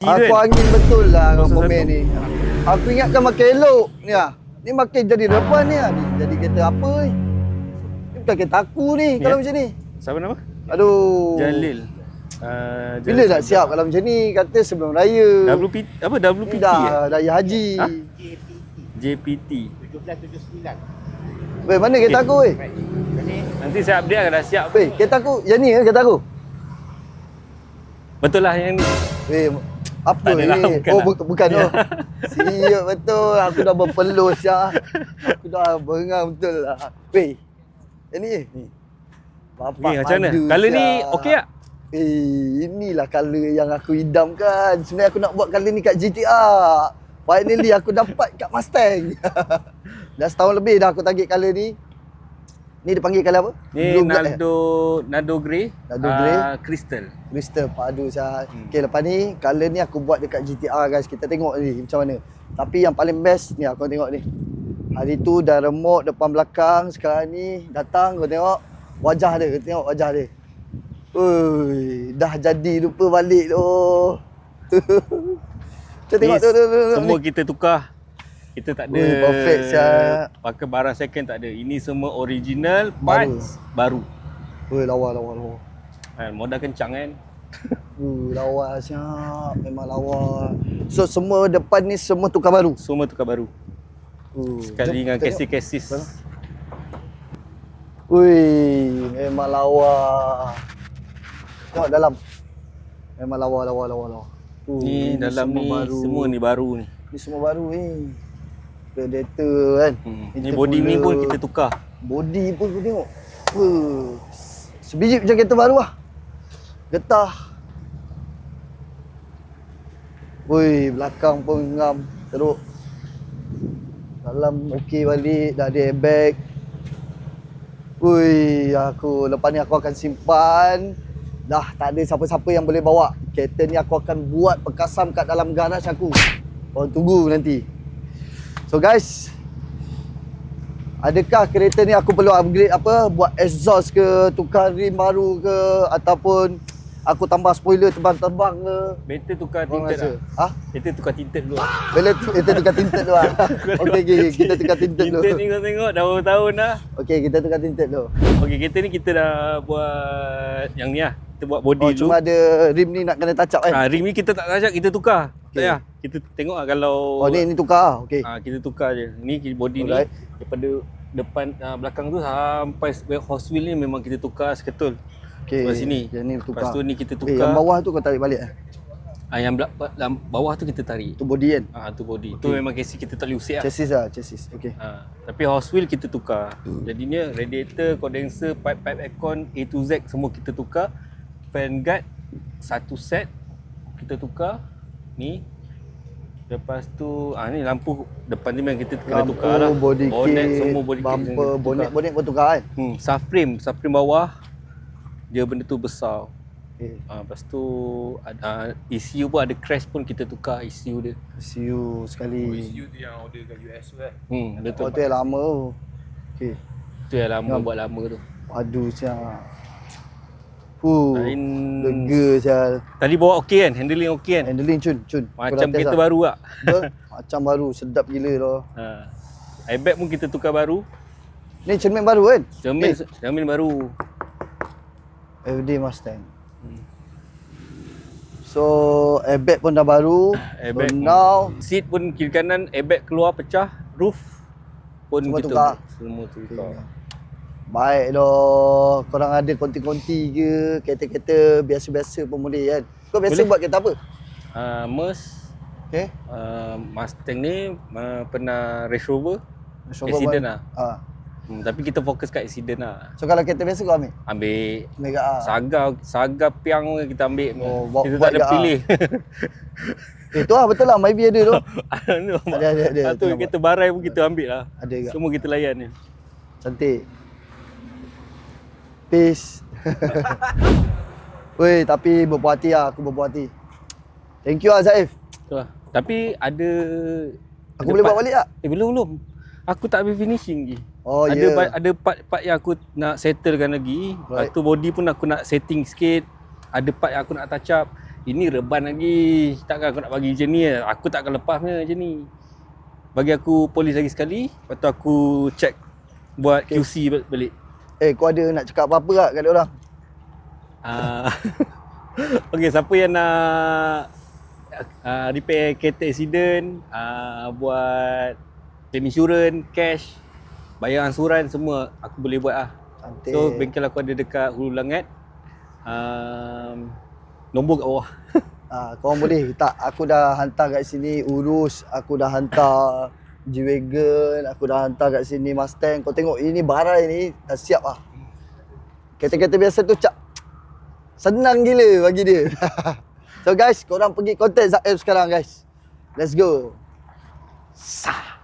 Aku angin betul lah dengan pemain ni. Aku ingatkan makin elok ni lah. Ni makin jadi depan ni lah. Ni jadi kereta apa ni? Ni bukan kereta aku ni kalau macam ni. Siapa nama? Aduh. Jalil. Bila nak siap kalau macam ni? Kata sebelum raya. WPT dah raya haji. Ha? JPT 1779. Weh, mana kereta aku weh? Nanti saya update dah siap. Weh, kereta aku yang ni ke kereta aku? Betul lah yang ni. Weh, apa Tak adalah, ni? bukan Oh, lah. bukan oh. Siap betul. Aku dah berpeluh siap. Aku dah bengang betul lah. Weh, yang ni. Bapak Okay, macam mana? madu Colour ni siap. okey tak? Inilah colour yang aku idamkan. Sebenarnya aku nak buat colour ni kat GTR. Finally aku dapat kat Mustang. Dah setahun lebih dah aku target colour ni. Ni dia panggil colour apa? Ni Blue black, Nado Grey. Nado Grey. Crystal. Crystal padu saya. Okay, lepas ni colour ni aku buat dekat GTR guys. Kita tengok ni macam mana. Tapi yang paling best ni aku tengok ni. Hari tu dah remote depan belakang. Sekarang ni datang kau tengok wajah dia. Kau tengok wajah dia. Ui, dah jadi rupa balik tu. Kita tengok tu. Semua kita tukar. Kita tak ada Ui, perfect siap. pakai barang second, tak ada. Ini semua original parts baru. Ui, lawa. Modal kencang kan. Lawa siap. Memang lawa. So semua depan ni semua tukar baru. Semua tukar baru. Sekali dengan kesis-kesis. Ui, memang lawa. Tengok dalam. Memang lawa. Ni dalam ni semua ni baru ni. Ni semua baru ni. Predator kan. Ni body ni pun kita tukar. Body pun kau tengok. Sebiji macam kereta baru lah. Getah. Woi, belakang pun ngam. Teruk. Dalam okey balik. Dah ada airbag. Woi, lepas ni aku akan simpan. Dah tak ada siapa-siapa yang boleh bawa. Kereta ni aku akan buat perkasam kat dalam garaj aku. Korang tunggu nanti. So guys, adakah kereta ni aku perlu upgrade apa? Buat exhaust ke, tukar rim baru ke, ataupun aku tambah spoiler terbang-terbang ke? Better tukar Korang tinted rasa? lah. Better tukar tinted dulu. Kita tukar tinted dulu lah. Okey, kita tukar tinted dulu. Tinted ni kau tengok dah berapa tahun dah. Okey, kita tukar tinted dulu. Okey, kereta ni kita dah buat yang ni lah. Kita buat body dulu. Cuma ada rim ni nak kena touch up kan? Rim ni kita tak tajak, kita tukar. Tak payah. Kita tengok lah kalau ni tukar. Okey. kita tukar je. Ni body Alright. ni daripada depan belakang tu sampai hose wheel ni memang kita tukar seketul. Okey. Sebelah sini. Yang ni tukar. Lepas tu ni kita tukar. Yang bawah tu kau tarik balik yang bawah tu kita tarik. Tu body kan? Tu body. Tu memang casing kita tak boleh usik lah. Chassis. Okey. Tapi hose wheel kita tukar. Jadinya radiator, condenser, pipe aircon A to Z semua kita tukar. Fan guard satu set kita tukar. Ni. Lepas tu ni lampu depan ni memang kita kena tukar lah. Body bonnet kit, semua body bumper, kit bonnet pun tukar kan? Subframe bawah dia benda tu besar. Okay. Lepas tu ada ECU pun ada crash pun kita tukar ECU dia. ECU sekali. ECU tu yang order kat US tu kan? Betul. Tu yang lama. Okey. Tu yang lama buat lama tu. Aduh siap. Lain lega sial. Tadi bawa okey kan? Handling okey kan? Handling cun. Macam kereta baru tak? Betul? Macam baru, sedap gila tu. Airbag pun kita tukar baru. Ni cermin baru kan? Cermin baru. Everyday Mustang. So airbag pun dah baru. Airbag. So now seat pun kiri kanan airbag keluar pecah, roof pun semua kita tukar. Semua tukar. Baik doh. Korang ada konti-konti ke, kereta-kereta biasa-biasa pun boleh kan? Kau biasa buat kereta apa? Merc. Okay. Mustang ni pernah Range Rover. Accident lah. Tapi kita fokus kat accident lah. So kalau kereta biasa kau ambil? Ambil Mega Saga Piang kita ambil. Kita buat tak ada pilih. Tu lah betul lah, Myvi ada tu. Ada. Tu kereta barai pun kita ambil lah. Ada juga. Semua kita layan ni. Cantik. Peace. Weh, tapi berpuas hati lah, aku berpuas hati. Thank you lah Zaif. Tu lah. Tapi ada Aku boleh bawa balik tak? Belum. Aku tak habis finishing lagi. Oh ya. Ada part-part yang aku nak settlekan lagi. Lepas tu body pun aku nak setting sikit. Ada part yang aku nak touch up. Ini reban lagi. Takkan aku nak bagi macam ni. Aku takkan lepasnya macam ni. Bagi aku polis lagi sekali. Lepas tu aku check buat QC balik. Kau ada nak cakap apa-apa tak kat dia orang? Okay, siapa yang nak repair kereta accident, buat claim insurans, cash, bayar ansuran, semua aku boleh buat lah. Cantik. So bengkel aku ada dekat Hulu Langat. Nombor kat bawah. Korang boleh tak? Aku dah hantar kat sini Urus, aku dah hantar G-Wagon, aku dah hantar kat sini Mustang. Kau tengok ini barai ni dah siap lah. Kereta-kereta biasa tu senang gila bagi dia. So guys, korang pergi contact Zaeb sekarang guys. Let's go. Sah.